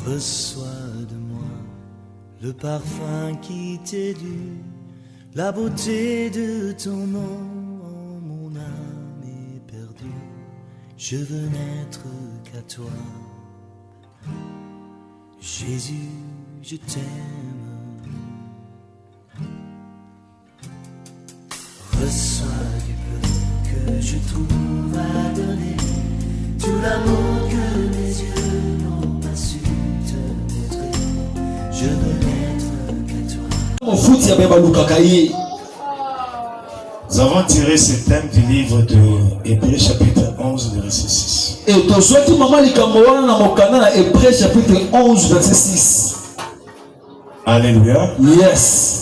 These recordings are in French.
Reçois de moi le parfum qui t'est dû, la beauté de ton nom, oh, mon âme est perdue. Je veux n'être qu'à toi. Jésus, je t'aime. Reçois du peu que je trouve à donner, tout l'amour que mes yeux n'ont pas su te montrer. Je veux n'être qu'à toi. Nous avons tiré ce thème du livre de Hébreux chapitre 11 verset 6. Et tu souhaites maman likamoana na mokana na Hébreux chapitre 11 verset 6. Alléluia. Yes.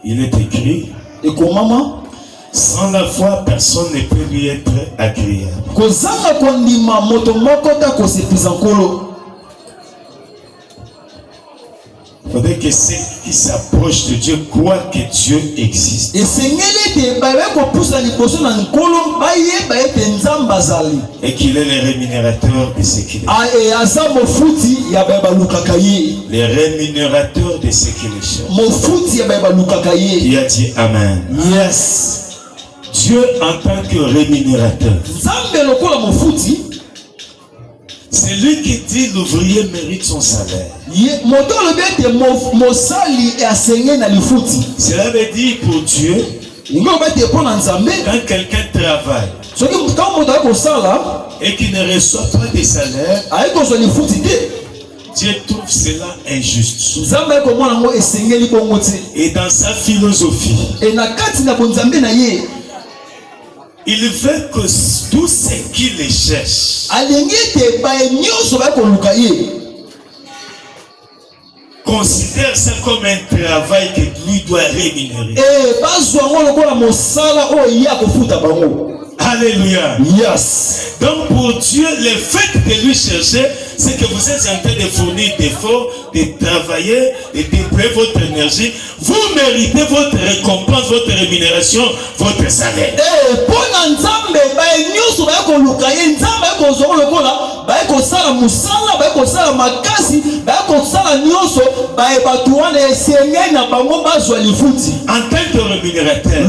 Il est écrit. Et comment? Sans la foi, personne ne peut lui être agréable. Kozanga kondima moto moko ta kosepisa nkolo. Il faudrait que ceux qui s'approchent de Dieu croient que Dieu existe. Et qu'il est le rémunérateur de ce qu'il est. Les rémunérateurs de ce qu'il est. Qui a dit Amen. Yes. Dieu en tant que rémunérateur. C'est lui qui dit l'ouvrier mérite son salaire. Cela veut dire pour Dieu, quand quelqu'un travaille et qui ne reçoit pas de salaire, Dieu trouve cela injuste. Et dans sa philosophie, il veut que tous ceux qui les cherchent considère ça comme un travail que lui doit rémunérer. Alléluia. Yes. Donc pour Dieu, le fait de lui chercher, c'est que vous êtes en train de fournir d'efforts, de travailler, de déployer votre énergie. Vous méritez votre récompense, votre rémunération, votre salaire. En tant que rémunérateur,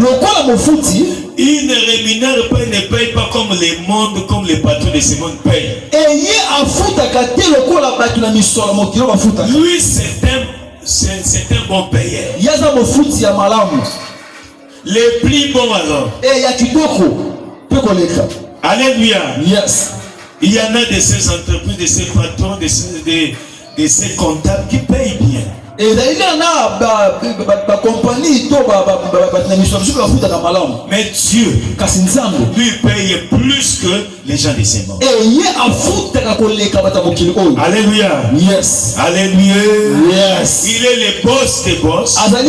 il ne rémunère pas, il ne paye pas comme les mondes, comme les patrons de ce monde payent. Lui, c'est un bon payeur. Les plus bons alors. Alléluia. Yes. Il y en a de ces entreprises, de ces patrons, de ces comptables qui payent bien. Et mais Dieu lui paye plus que les gens de ce monde. Alléluia. Yes. Alléluia. Yes. Il est le boss des boss. Le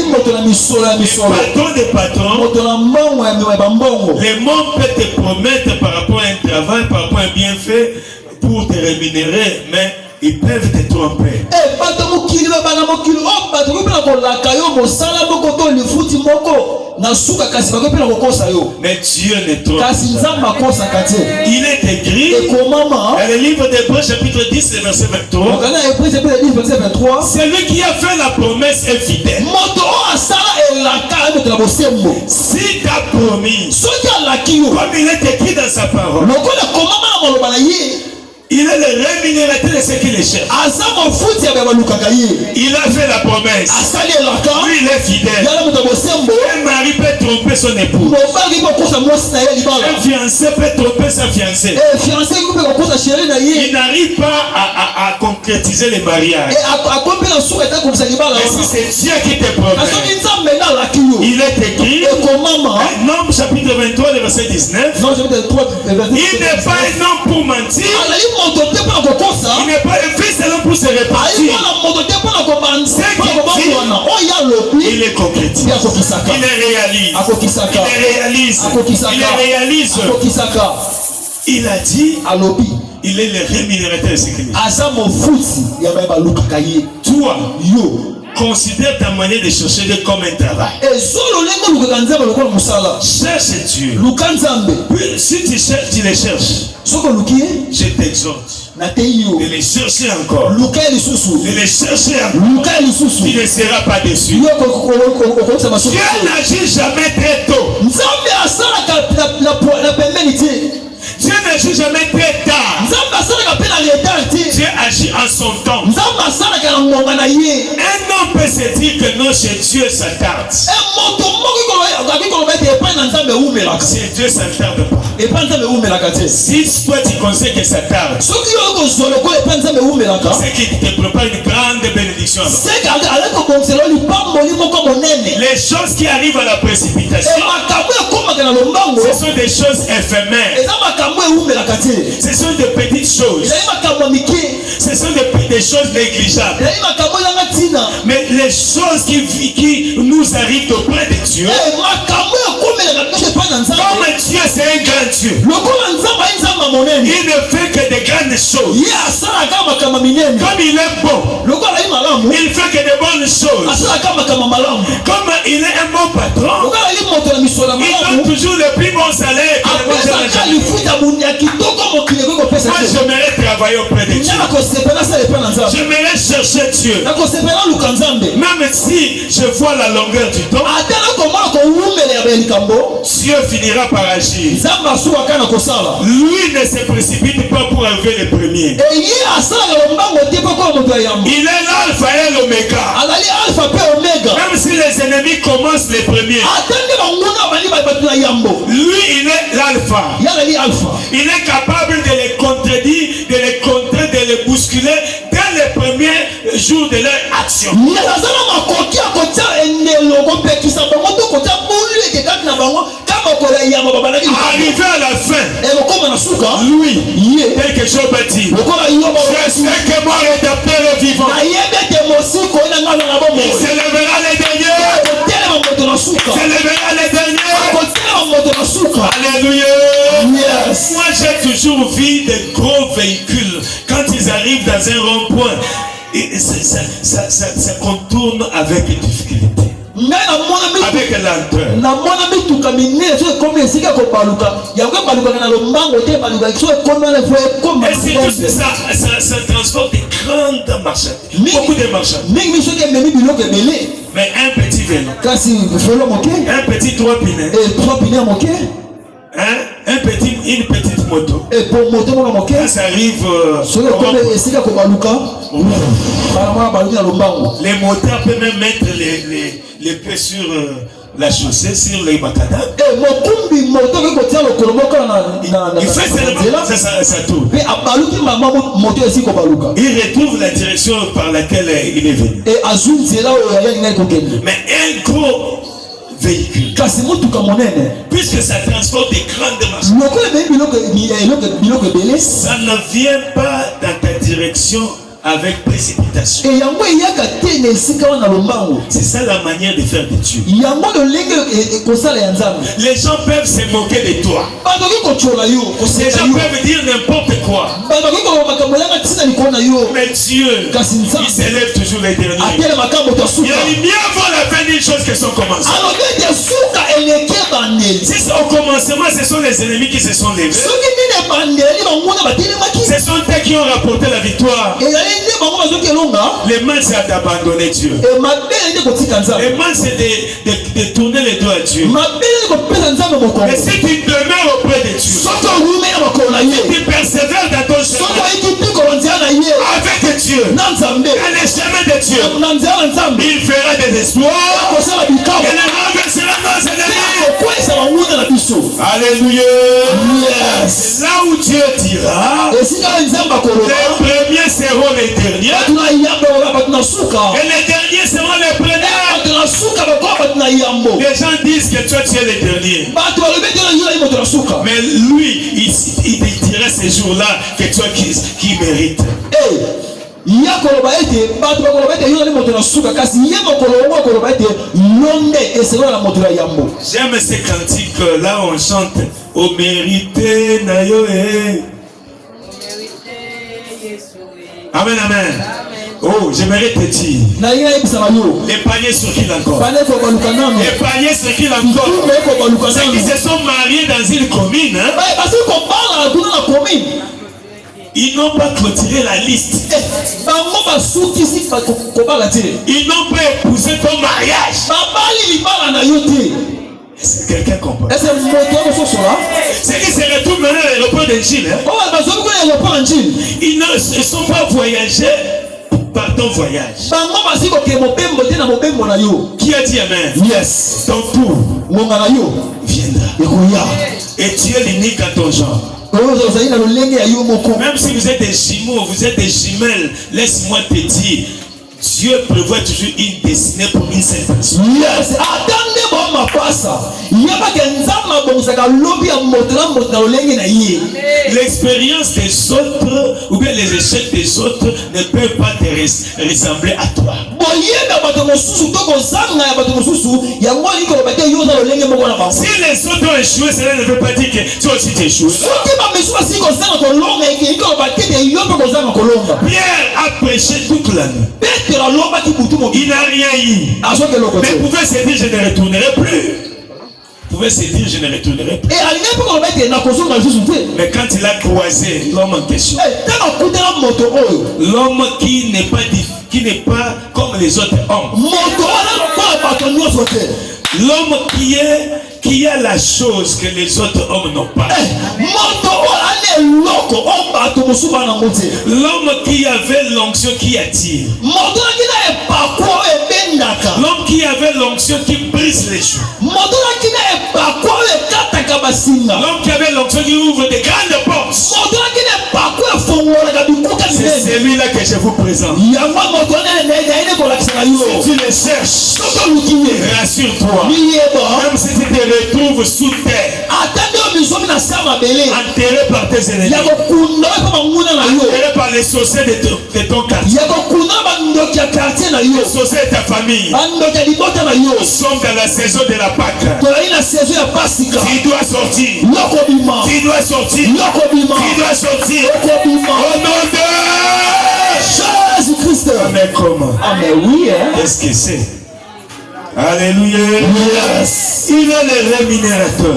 patron des patrons. Le monde peut te promettre par rapport à un travail, par rapport à un bienfait pour te rémunérer, mais ils peuvent te tromper. Mais Dieu ne trompe pas. Il est écrit dans le livre d'Hébreux chapitre 10 verset 23. C'est lui qui a fait la promesse est fidèle. Si tu as promis, comme il est écrit dans sa parole, il est le rémunérateur de ce qu'il cherche. Il a fait la promesse. Lui, il est fidèle. Un mari peut tromper son époux. Un fiancé peut tromper sa fiancée. Il n'arrive pas à concrétiser le mariage. Mais si c'est Dieu qui te promet, il est écrit dans Nombre chapitre 23 verset 19. Il n'est pas un homme pour mentir. Il n'est pas un fils de l'homme pour se répartir. Il est concrétise. Il réalise. Il a dit, il est le rémunérateur de ce qu'il est. Toi, considère ta manière de chercher comme un travail. Cherche Dieu. Si tu cherches, tu les cherches. Je t'exhorte. de les chercher encore, de les chercher encore, tu ne seras pas déçu. Dieu n'agit jamais très tôt. Dieu n'agit jamais très tard. Dieu agit en son temps. Un homme peut se dire que non, chez Dieu ça tarde. Chez Dieu ça ne tarde pas. Si toi tu conseilles que ça tarde, c'est qu'il te prépare une grande bénédiction. Les choses qui arrivent à la précipitation, ce sont des choses éphémères. Ce sont des petites choses. Ce sont des choses négligeables. Mais les choses qui nous arrivent auprès de Dieu, comme Dieu c'est un grand Dieu, il ne fait que des grandes choses. Comme il est bon, il fait que de bonnes choses. Comme il est un bon patron, il donne toujours le plus bon salaire. Moi j'aimerais travailler auprès de Dieu. J'aimerais chercher Dieu. Même si je vois la longueur du temps, Dieu finira par agir. Lui ne se précipite pas pour enlever les premiers. Il est l'alpha et l'oméga. Même si les ennemis commencent les premiers, lui il est l'alpha. Il est capable de les contredire, de les contrer, de les bousculer dès les premiers jours de leur action. Arrivé à la fin, lui, quelque chose a dit. Je sais que mon rédempteur est vivant. Il s'élèvera les derniers. Alléluia. Yes. Moi j'ai toujours vu des gros véhicules. Quand ils arrivent dans un rond-point, ça contourne avec difficulté, avec lenteur. Et c'est ça transporte des grandes marchandises, beaucoup de marchandises. Mais un petit vélo, un petit 3 pneus, une petite moto, quand ça arrive, les motards peuvent même mettre les pieds sur la chaussée, sur les macadam. Il fait seulement ça tourne. Il retrouve la direction par laquelle il est venu. Mais un gros véhicule, puisque ça transporte des grandes marchandises, ça ne vient pas dans ta direction avec précipitation. C'est ça la manière de faire de Dieu. Les gens peuvent se moquer de toi. Les gens peuvent dire n'importe quoi. Mais Dieu, il s'élève toujours les derniers. Il a dit mieux vaut la fin d'une chose que son commencement. Si c'est au commencement, ce sont les ennemis qui se sont levés. Ce sont eux qui ont rapporté la victoire. Les mains c'est d'abandonner Dieu. Les mains c'est de tourner les doigts à Dieu. Mais si tu demeures auprès de Dieu, si tu persévères dans ton chemin avec Dieu, dans les chemins de Dieu, il fera des espoirs et les renversera nos ennemis. Alléluia. Yes. Là où Dieu dira, les premiers seront les derniers. Et les derniers seront les premiers. Les gens disent que toi tu es le dernier. Mais lui, il dirait ces jours-là que toi qui mérites. J'aime ces cantiques là on chante au mérité nayoé. Amen, amen. Oh, j'aimerais te dire. Les paniers sur qui encore? Les paniers sur qui encore? Ceux qui se sont mariés dans une commune. Ils n'ont pas clôturé la liste. Ils n'ont pas épousé ton mariage. Est-ce que quelqu'un comprend? C'est qu'ils se retrouvent maintenant à l'aéroport d'Angile. Ils ne se sont pas voyagés par ton voyage. Qui a dit amen? Yes. Ton tour viendra. Et tu es l'unique à ton genre. Même si vous êtes des jumeaux, vous êtes des jumelles, laisse-moi te dire, Dieu prévoit toujours une destinée pour une seule personne. Yes. L'expérience des autres ou bien les échecs des autres ne peuvent pas te ressembler à toi. Si les autres ont échoué, cela ne veut pas dire que toi aussi tu échoues. Pierre a prêché toute la nuit. Il n'a rien eu. Mais il pouvait se dire je ne retournerai plus. Il pouvait se dire je ne retournerai plus. Mais quand il a croisé l'homme en question, l'homme qui n'est pas comme les autres hommes, l'homme qui a la chose que les autres hommes n'ont pas, l'homme qui avait l'onction qui attire, l'homme qui avait l'onction qui brise les joues, l'homme qui avait l'onction qui ouvre des grandes portes, c'est celui-là que je vous présente. Si tu le cherches, rassure-toi, même si tu te retrouves sous terre, enterré par tes ennemis, enterré par les sorciers de ton quartier, les sorciers de ta famille, nous sommes dans la saison de la Pâque. Tu dois sortir, tu dois sortir, tu dois sortir au nom de Jésus-Christ. Amen. Comment? Amen. Oui, hein? Qu'est-ce que c'est? Alléluia. Yes. Il est le rémunérateur.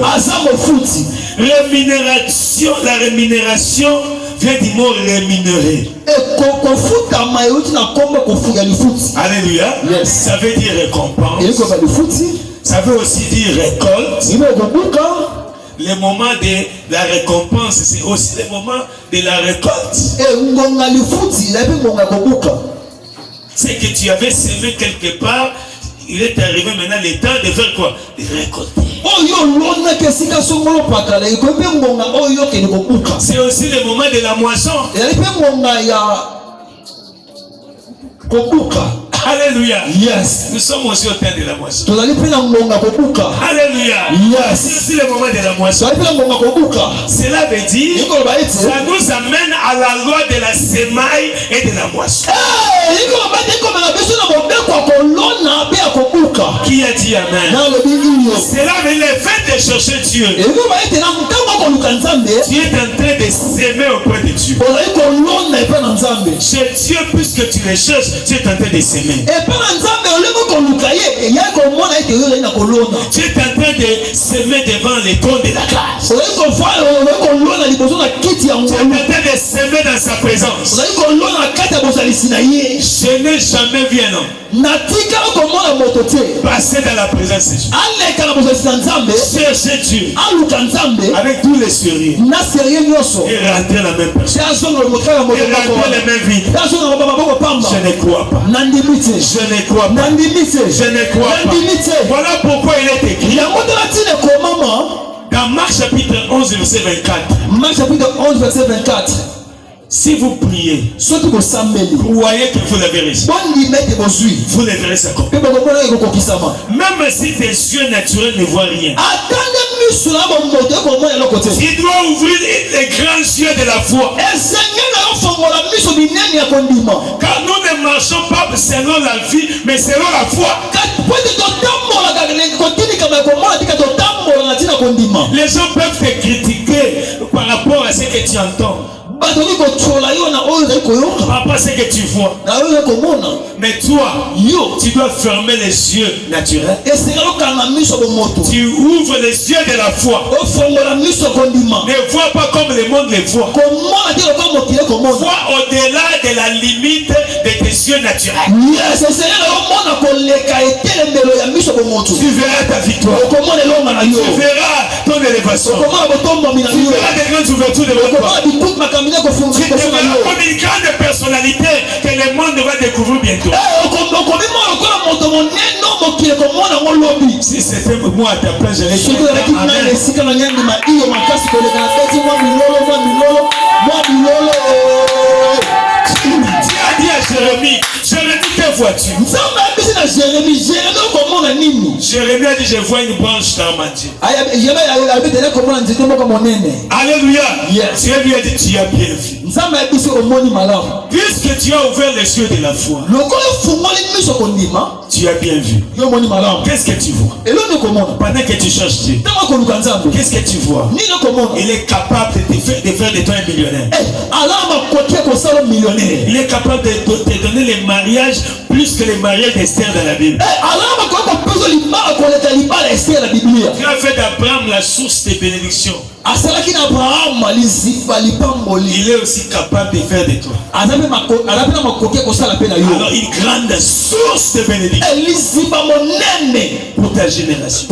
Rémunération, la rémunération vient du mot rémunérer. Alléluia. Yes. Ça veut dire récompense. Ça veut aussi dire récolte. Le moment de la récompense, c'est aussi le moment de la récolte. C'est que tu avais semé quelque part. Il est arrivé maintenant le temps de faire quoi? De récolter. C'est aussi le moment de la moisson. Alléluia. Yes. Nous sommes aussi au temps de la moisson. Alléluia. Yes. C'est aussi le moment de la moisson. Cela veut dire, ça nous amène à la loi de la semaille et de la moisson. Qui a dit amen? Cela veut dire le fait de chercher Dieu. Tu es en train de s'aimer auprès de Dieu. Chez Dieu, puisque tu le cherches, tu es en train de s'aimer. Tu es en train de s'aimer devant les trônes de la grâce. Tu es en train de s'aimer dans sa présence. Je n'ai jamais vu un homme passer dans la présence de Dieu, chercher Dieu avec tous les sérieux et rentrer la même personne et rentrer les mêmes vies. Je ne crois pas. Je ne crois pas. Je ne crois pas. Voilà pourquoi il est écrit dans Marc chapitre 11 verset 24. Marc chapitre 11 verset 24. Si vous priez, croyez que vous l'avez reçu. Vous le verrez s'accomplir. Même si tes yeux naturels ne voient rien, il doit ouvrir les grands yeux de la foi. Car nous ne marchons pas selon la vie, mais selon la foi. Les gens peuvent te critiquer par rapport à ce que tu entends. Pas ce que tu vois. Mais toi, tu dois fermer les yeux naturels. Tu ouvres les yeux de la foi. Ne vois pas comme le monde les voit. Vois au-delà de la limite de tes yeux naturels. Tu verras ta victoire. Tu verras ton élévation. Tu verras des grandes ouvertures de votre part. Tu verras comme une grande personnalité que le monde va découvrir bientôt. Si c'était moi à ta place, je l'ai dit à Jérémie, que vois-tu? Jérémie a dit, je vois une branche d'armandier. Alléluia. Dieu lui a dit, tu as bien vu. Puisque tu as ouvert les yeux de la foi, tu as bien vu. Qu'est-ce que tu vois? Pendant que tu cherches Dieu, qu'est-ce que tu vois? Il est capable de faire de toi un millionnaire. Il est capable de te donner les mariages plus que les mariages d'Esther dans la Bible. Tu as fait d'Abraham la source des bénédictions. Il est aussi capable de faire de toi alors une grande source de bénédiction pour ta génération,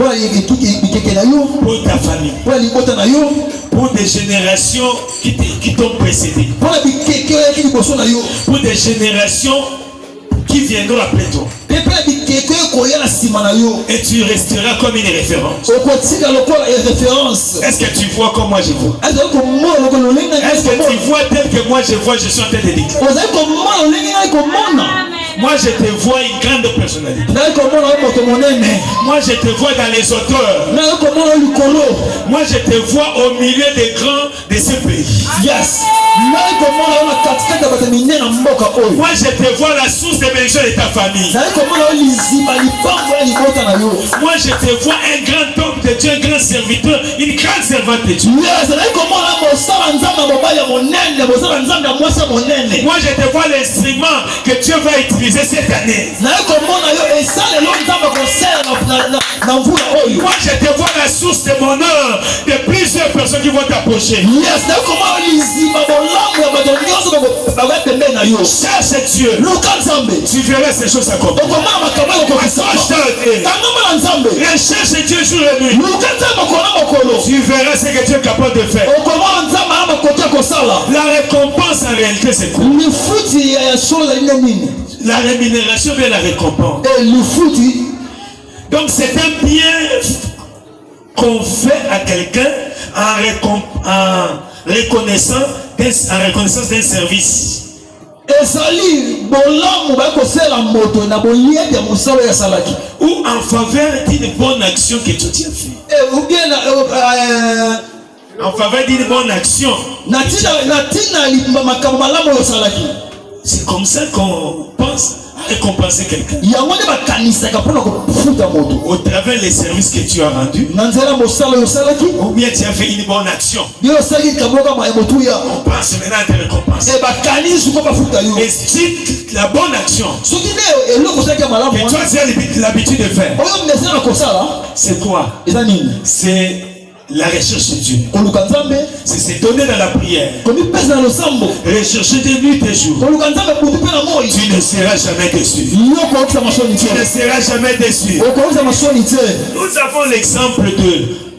pour ta famille, pour des générations qui t'ont précédé, pour des générations qui viendront après toi. Et tu resteras comme une référence. Est-ce que tu vois comme moi je vois? Est-ce que tu vois tel que moi je vois? Je suis en train de dire. Moi je te vois une grande personnalité. Moi je te vois dans les auteurs. Moi je te vois au milieu des grands de ce pays. Yes. Moi je te vois la source de bénédiction de ta famille. Moi je te vois un grand homme de Dieu, un grand serviteur, une grande servante de Dieu. Moi je te vois l'instrument que Dieu va utiliser cette année. Moi je te vois la source de mon honneur de plusieurs personnes qui vont t'approcher. Cherche Dieu. Tu verras ces choses accomplir. Recherche Dieu jour et nuit. Tu verras ce que Dieu est capable de faire. La récompense en réalité c'est quoi? La rémunération vient la récompense. Donc c'est un bien qu'on fait à quelqu'un en reconnaissance d'un service. Ou en faveur d'une bonne action que tu as fait. Ou bien en faveur d'une bonne action. C'est comme ça qu'on pense à récompenser quelqu'un. Au travers des services que tu as rendus. Ou bien tu as fait une bonne action. On pense maintenant à te récompenser. Et si la bonne action que toi tu as l'habitude de faire, c'est quoi? C'est la recherche de Dieu. C'est se donner dans la prière. Rechercher de nuit et jour. Tu ne seras jamais déçu. Tu ne seras jamais déçu. Nous avons l'exemple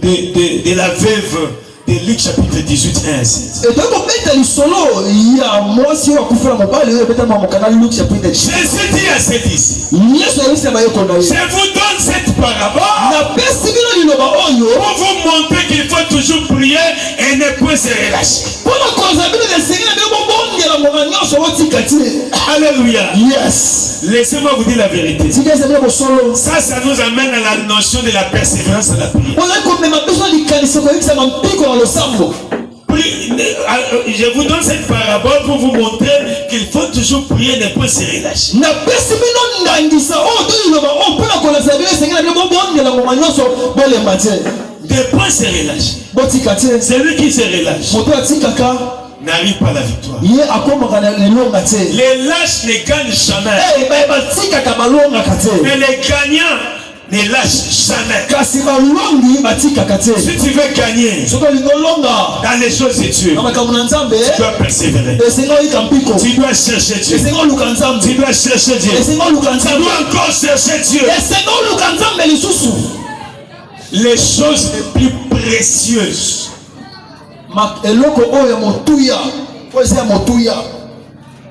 de la veuve de Luc chapitre 18, 1 à 16. Jésus dit à ses disciples, je vous donne cette parabole pour vous montrer qu'il faut toujours prier et ne point se relâcher. Alléluia. Yes. Laissez-moi vous dire la vérité. Ça nous amène à la notion de la persévérance à la prière. Je vous donne cette parabole pour vous montrer qu'il faut toujours prier et ne pas se relâcher. Ne pas se relâcher. Celui qui se relâche n'arrivent pas à la victoire. Les Les lâches ne gagnent jamais. Mais les gagnants ne lâchent jamais. Si tu veux gagner dans les choses de Dieu, tu dois persévérer. Tu dois chercher Dieu. Tu dois chercher Dieu. Tu dois encore chercher Dieu. Les choses les plus précieuses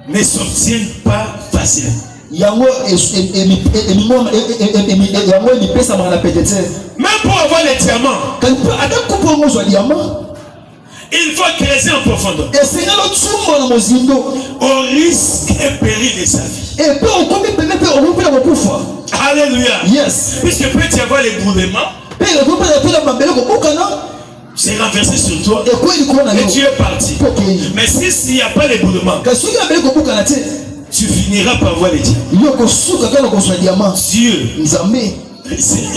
ne s'obtiennent pas facilement. Même pour avoir les diamants, il faut creuser en profondeur, au risque et péril de sa vie. Alléluia. Yes. Puisque peut y avoir l'éboulement, c'est renversé sur toi et tu es parti. Mais s'il n'y a pas l'éboulement, tu finiras par voir les diamants. Dieu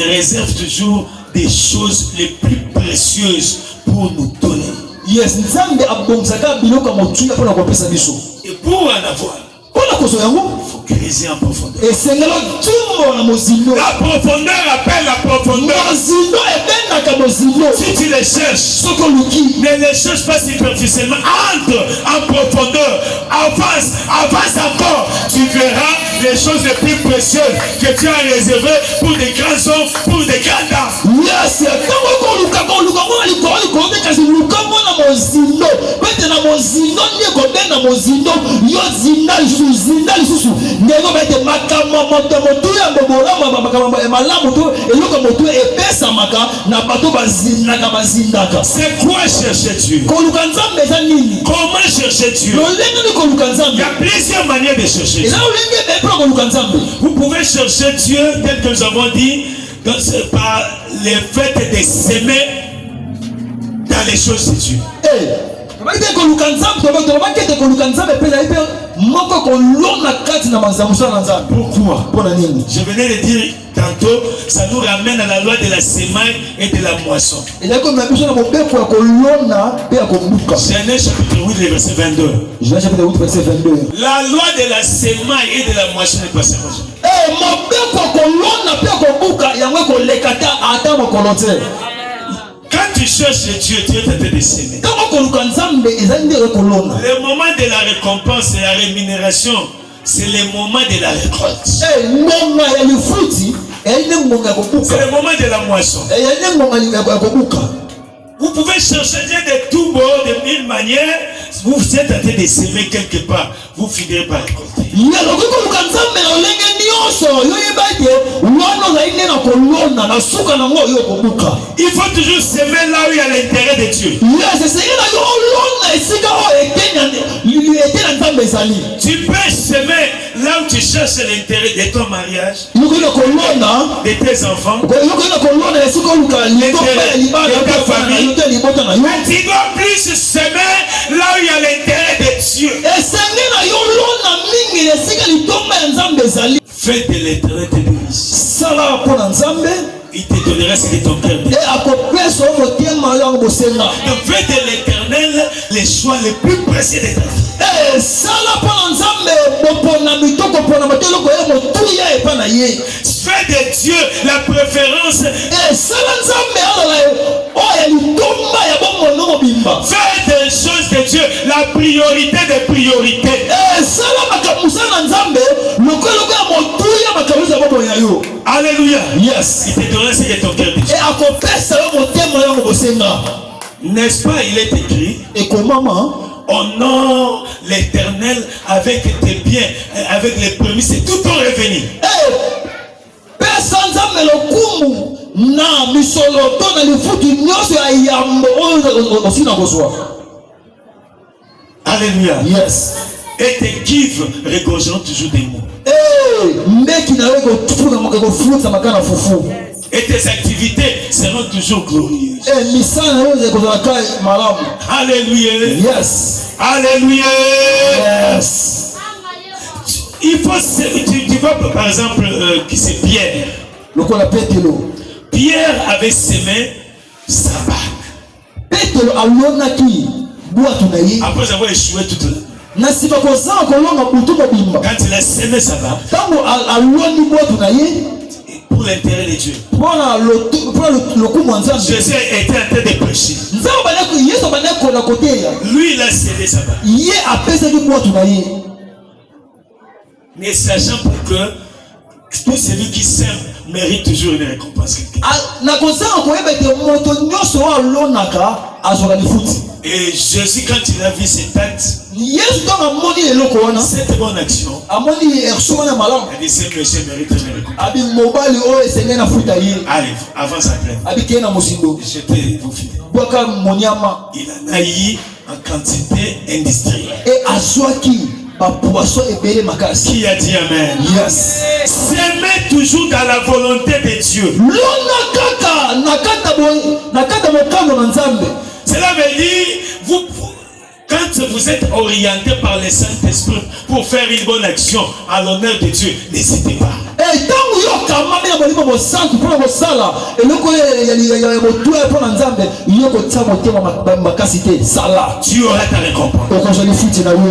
réserve toujours des choses les plus précieuses pour nous donner. Yes, Nzambe abonzaka biloko motuya pona kopesa biso. Et pour en avoir, pona kozo yango, il faut creuser en profondeur. Et sengelo tumbo na mozindo. La profondeur appelle la profondeur. Mozindo ebenda ka mozindo. Si tu les cherches, soko luki, ne les cherche pas superficiellement. Entre en profondeur. Avance encore. Tu verras les choses les plus précieuses que tu as réservées pour des grands hommes, pour des grandes dames. Yes, tango luka kasi luka mona mozindo. Bete na mozindo nie ko benda mozindo. Yo zinda lisusu. Ndego bete makama moto ya bobola makama malamu to eloko moto epesa maka na bato bazindaka. C'est quoi chercher Dieu? Koluka nzambe za nini? Comment chercher Dieu? Il y a plusieurs manières de chercher Dieu. Vous pouvez chercher Dieu tel que nous avons dit par le fait de s'aimer dans les choses de Dieu. Pourquoi? Je venais de dire tantôt, ça nous ramène à la loi de la semaille et de la moisson. Genèse chapitre 8, verset 22. La loi de la semaille et de la moisson n'est pas séparée. Quand tu cherches Dieu, tu es en train de s'aimer. Le moment de la récompense et la rémunération, c'est le moment de la récolte. C'est le moment de la moisson. Vous pouvez chercher Dieu de tout bords, de mille manières. Vous êtes en train de s'aimer quelque part. Vous finirez par récolter. Il faut toujours s'aimer là où il y a l'intérêt de Dieu. Tu peux s'aimer là où tu cherches l'intérêt de ton mariage, de tes enfants, de ta famille. Mais tu dois plus s'aimer là où il y a l'intérêt de Dieu. Fais de l'éternel tes délices. Il te donnera ce que ton cœur dit. Donc fais de l'éternel les choix les plus précieux de ta vie. Fais de Dieu la préférence. Fais des choses de Dieu la priorité des priorités. Alléluia. Yes. Il te donnera ce que ton cœur dit. N'est-ce pas, il est écrit. Et comment? Honore l'Éternel avec tes biens, avec les prémices et tout ton revenu. Alléluia. Yes. Et tes gives regorgeront toujours des mots. Et tes activités seront toujours glorieuses. Alléluia. Yes. Alléluia. Yes. Il faut, tu vois par exemple qui c'est Pierre. Pierre avait semé sa barque. Après avoir échoué toute la nuit. Quand il a semé ça va. Pour l'intérêt de Dieu. Jésus était en train de prêcher. Lui, il a semé ça va. Mais sachant pour que tout celui qui sème mérite toujours une récompense. Et Jésus, quand il a vu cette acte, cette bonne action, il a dit ce monsieur mérite une récompense. Allez, avance après. Jetez vos filets. Il en a eu en quantité industrielle. Qui a dit amen? Yes. S'aimer toujours dans la volonté de Dieu. Cela veut dire, quand vous êtes orienté par le Saint-Esprit pour faire une bonne action à l'honneur de Dieu, n'hésitez pas. Tu auras ta récompense.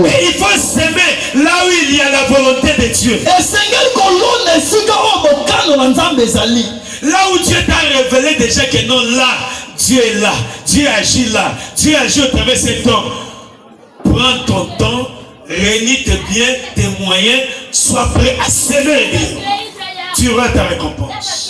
Et il faut s'aimer là où il y a la volonté de Dieu. Là où Dieu t'a révélé déjà que non, là, Dieu est là, Dieu agit là, Dieu agit au travers de cet homme. Prends ton temps, réunis tes biens, tes moyens, sois prêt à s'aimer. Tu auras ta récompense.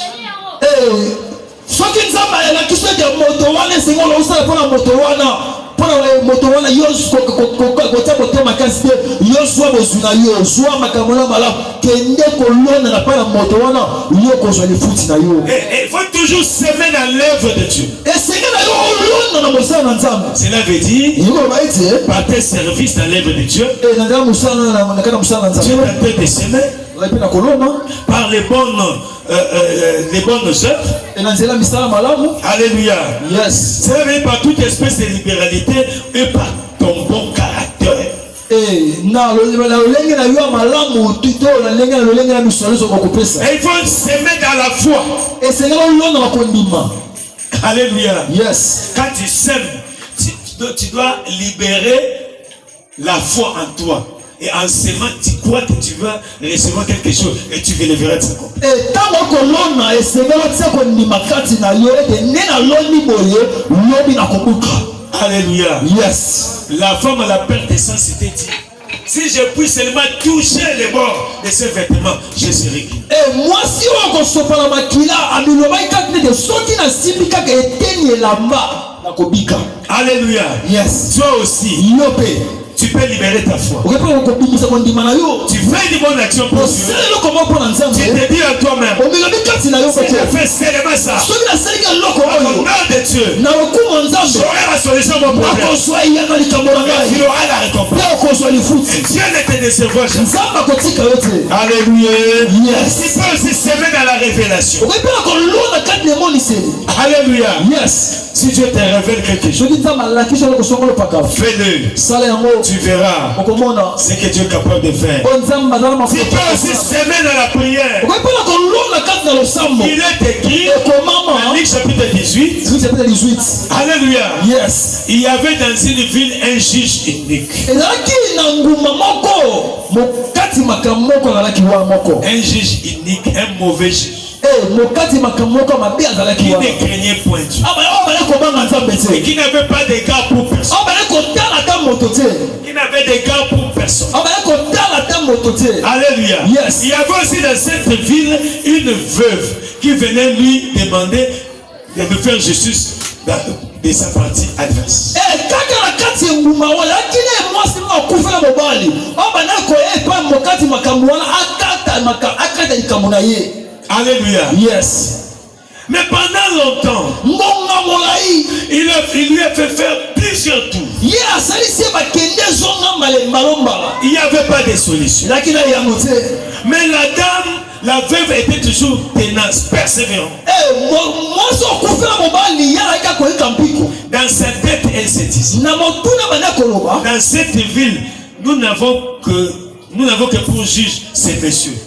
Il faut toujours s'aimer dans l'œuvre de Dieu. Cela veut dire, par tes services dans l'œuvre de Dieu, tu es en train de s'aimer. Par les bonnes œuvres. Alléluia. Yes. Cela veut dire par toute espèce de libéralité et par ton bon caractère. Et il faut s'aimer dans la foi. Alléluia. Yes. Quand tu s'aimes, tu dois libérer la foi en toi. Et en s'aimant, tu crois que tu vas recevoir quelque chose et tu veux le verras de sa compte. Alléluia. Yes. La femme à la perte de sang s'était dit, si je puis seulement toucher les bords de ses vêtements, je serai guéri. Et moi, si on consomme la makila, alléluia. Yes. Toi aussi. Tu peux libérer ta foi. Tu fais une bonne action pour Dieu. Tu te dis à toi-même, si je fais seulement ça, au nom de Dieu, j'aurai la solution à mon problème. Tu auras la récompense. Et Dieu ne te décevra jamais. Alléluia. Yes. Tu peux aussi s'aimer dans la révélation. Alléluia. Yes. Si Dieu te révèle quelque chose, fais-le. Tu verras ce que Dieu est capable de faire. Tu peux aussi s'aimer dans la prière. Il est écrit dans Luc chapitre 18. Alléluia. Yes. Il y avait dans une ville un juge unique. Un juge unique, un mauvais juge. Qui ne craignait point Dieu. Et qui n'avait pas d'égard pour personne. Qui n'avait d'égard pour personne. Alléluia. Yes. Il y avait aussi dans cette ville une veuve qui venait lui demander de faire justice de sa partie adverse. Alléluia. Yes. Mais pendant longtemps, il lui a fait faire plusieurs tours. Il n'y avait pas de solution. Mais la dame, la veuve était toujours tenace, persévérante. Dans sa tête, elle se disait, dans cette ville, nous n'avons que pour juge ces messieurs.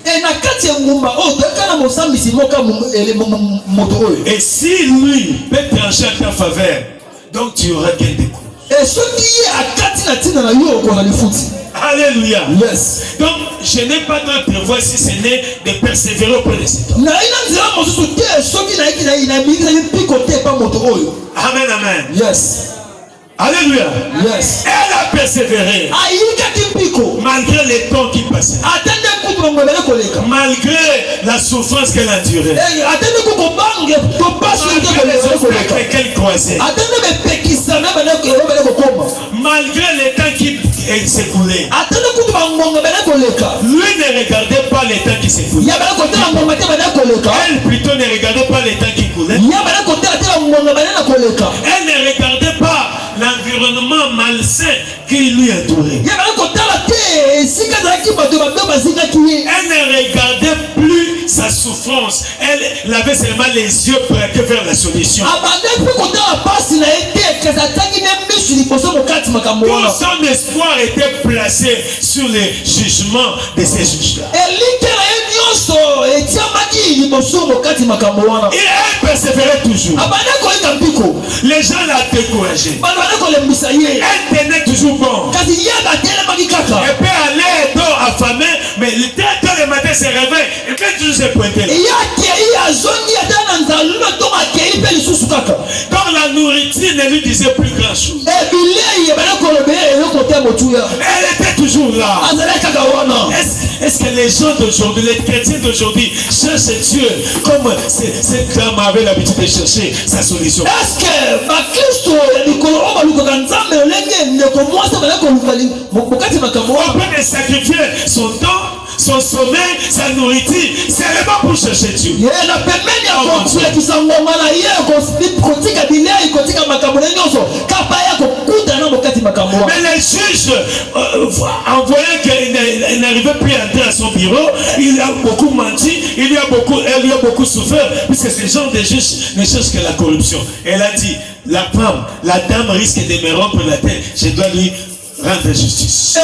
Et si lui peut trancher en ta faveur, donc tu auras gain de cause. Et ce qui est à Katina na yo qu'on a le foot. Alléluia. Yes. Donc, je n'ai pas d'autre voie si ce n'est de persévérer auprès de cet homme. Na ina nzira mosusu te soki na mingi picoté pas moto oyo. Amen, amen. Yes. Alléluia. Yes. Elle a persévéré. Ayika kimpiko. Malgré les temps qui passaient. Atende kutu ngobele koleka. Malgré la souffrance qu'elle a endurée. Atende kuko bange to passe malgré les obstacles qu'elle croisait. Atende be pekisana bana ko ngobele kokoma. Malgré les temps qui s'écoulaient. Atende kutu ngobele koleka. Lui ne regardait pas les temps qui s'écoulaient. Ya bana kotela ngomate bana koleka. Elle plutôt ne regardait pas les temps qui coulaient. Ya bana kotela tela ngomate bana koleka. Elle ne regardait pas l'environnement malsain qui lui entourait. Elle ne regardait plus sa souffrance. Elle avait seulement les yeux braqués vers la solution. Tout son espoir était placé sur les jugements de ces juges-là. Et elle persévérait toujours. Les gens la décourageaient. Elle tenait toujours bon. Elle peut aller dehors affamée, mais dès que le matin se réveille, elle peut toujours se pointer là. Donc la nourriture ne lui disait plus grand chose. Elle était toujours là. Est-ce que les gens d'aujourd'hui, les chrétiens d'aujourd'hui, cherchent Dieu comme cette dame avait l'habitude de chercher sa solution? Est-ce que on peut sacrifier son temps, son sommeil, sa nourriture, c'est vraiment pour chercher Dieu. Mais les juges, en voyant qu'elle n'arrivait plus à entrer à son bureau, il a beaucoup menti, elle lui a beaucoup souffert, puisque ce genre de juges ne cherchent que la corruption. Elle a dit, la dame risque de me rompre la tête, je dois lui rendre justice.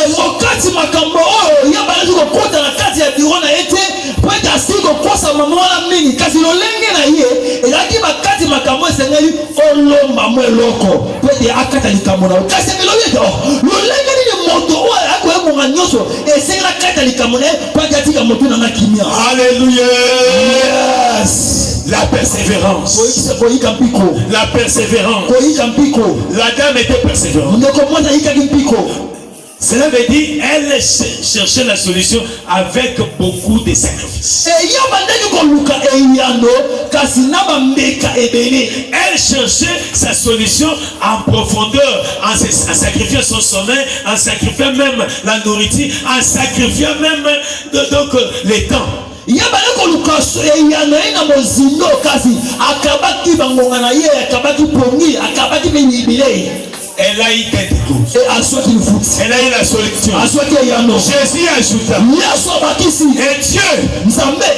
Alléluia. Yes. La persévérance. La persévérance. La dame était persévérante. Cela veut dire elle cherchait la solution avec beaucoup de sacrifices. Elle cherchait sa solution en profondeur, en sacrifiant son sommeil, en sacrifiant même la nourriture, en sacrifiant même donc les temps. Elle a eu quelque chose. Elle a eu la solution. Jésus ajouta. Et Dieu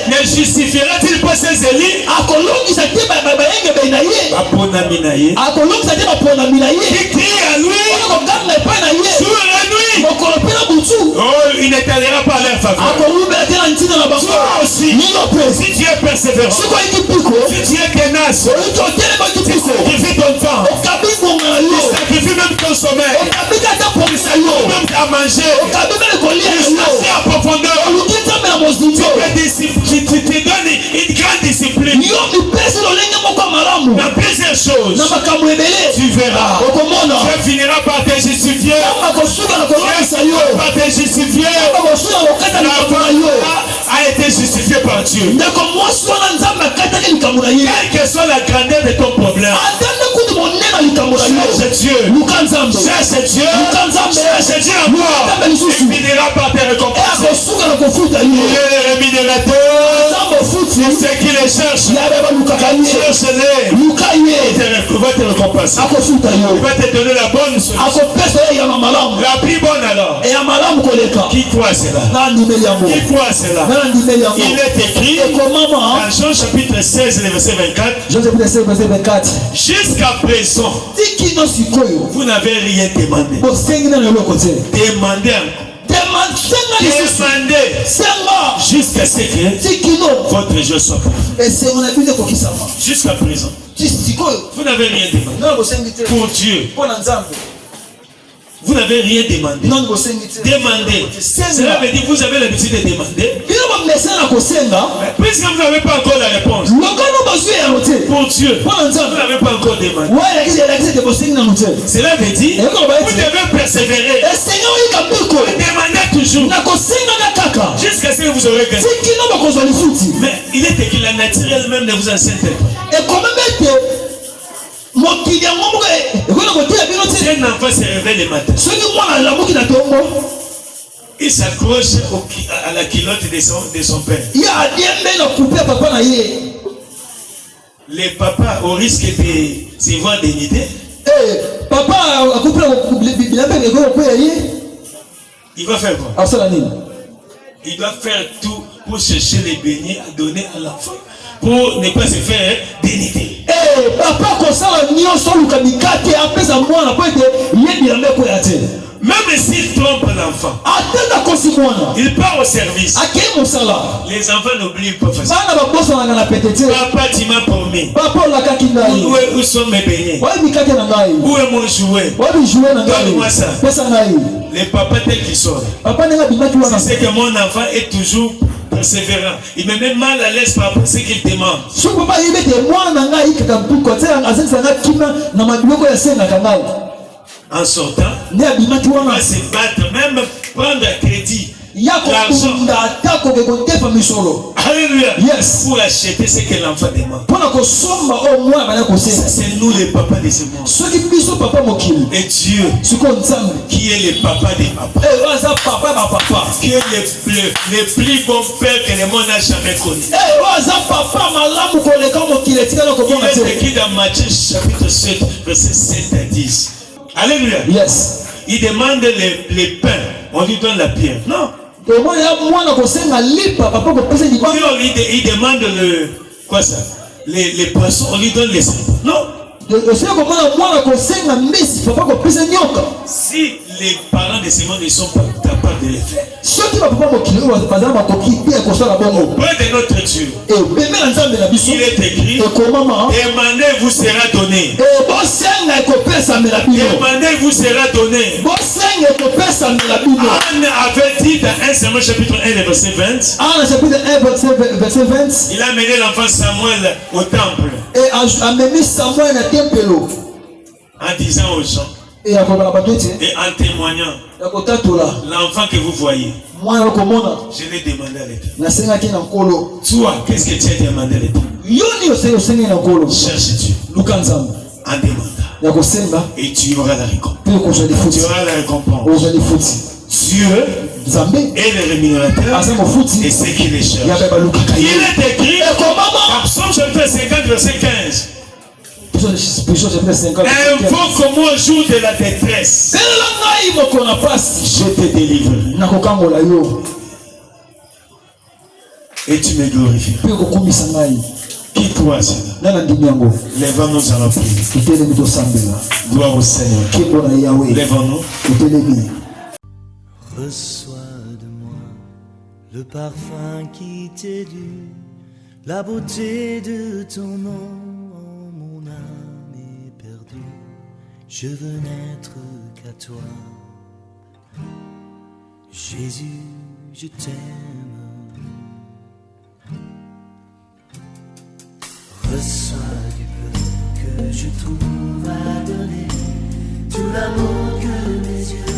ne justifiera-t-il pas ses élus? Qui crie à lui jour et nuit. Oh, il n'étalera pas leur faveur. Toi aussi, si tu es persévérant, si tu es tenace, tu sacrifies ton temps, tu sacrifies même ton sommeil, même à manger, tu cherches à profondeur, tu te donnes une grande discipline dans plusieurs choses. Tu verras, tu finiras par te justifier. Par te justifier. La foi a été justifiée par Dieu. Quelle que soit la grandeur de ton problème, cherche Dieu. Cherche Dieu. Cherche Dieu en moi. Il finira par te récompenser. Il est le rémunérateur. C'est qui les cherche. Cherche-les. Il va te récompenser. Il va te donner la bonne solution. La plus bonne alors. Qui croit cela? Qui croit cela? Il est écrit dans Jean chapitre 16, verset 24. Jusqu'à présent, vous n'avez rien demandé. Demandez encore. Demandez jusqu'à ce que votre joie soit parfaite. Jusqu'à présent, vous n'avez rien demandé. Pour Dieu, Vous n'avez rien demandé. Non, Demandez. Cela veut dire que vous avez l'habitude de demander. Mais puisque vous n'avez pas encore la réponse. Pour Dieu, vous n'avez pas encore demandé. Cela veut dire que vous devez persévérer. Demandez toujours. Jusqu'à ce que vous aurez gagné. Mais il est écrit, la nature elle-même ne vous enseigne pas. Si un enfant se réveille le matin, il s'accroche à la culotte de son père. Les papas, au risque de se voir dénudés, il va faire quoi? Il doit faire tout pour chercher les beignets à donner à l'enfant, pour ne pas se faire dénider. Même s'il trompe l'enfant, il part au service. Les enfants n'oublient pas facilement. Papa, tu m'as promis. Où sont mes beignets? Où est mon jouet? Donne-moi ça. Les papas tels qu'ils sont, c'est que mon enfant est toujours persévérant. Il me met mal à l'aise par ce qu'il demande. En sortant, il va se battre, même prendre un crédit. Alléluia. Yes. Pour acheter ce que l'enfant demande. C'est nous les papas de ce monde. Et Dieu, qui est le papa des papas, qui est le plus bon père que le monde n'a jamais connu. Il est écrit dans Matthieu chapitre 7, verset 7 à 10. Alléluia. Yes. Il demande les pains, on lui donne la pierre. Non. Il demande quoi ça? Les poissons, on lui donne les serpents. Non. Si les parents de ce monde ne sont pas capables de les faire, auprès de notre Dieu, il est écrit, demandez, vous sera donné. Demandez, vous sera donné. Anne avait dit dans 1 Samuel chapitre 1 verset 20, il a mené l'enfant Samuel au temple en disant aux gens et en témoignant, l'enfant que vous voyez, je l'ai demandé à l'Éternel. Toi, qu'est-ce que tu as demandé à l'Éternel? Cherche Dieu en demandant et tu auras la récompense. Tu auras la récompense. Dieu est le rémunérateur et ce qui les cherche. Il est écrit dans Psaume chapitre 50 verset 15. Invoque-moi au jour de la détresse. Je te délivrerai. Et tu me glorifieras. Qui toi, Seigneur? Lèvons-nous à la prière. Gloire au Seigneur. Lèvons-nous. Reçois de moi le parfum qui t'est dû, la beauté de ton nom, oh, mon âme est perdue. Je veux n'être qu'à toi. Jésus, je t'aime. Reçois du peu que je trouve à donner, tout l'amour que mes yeux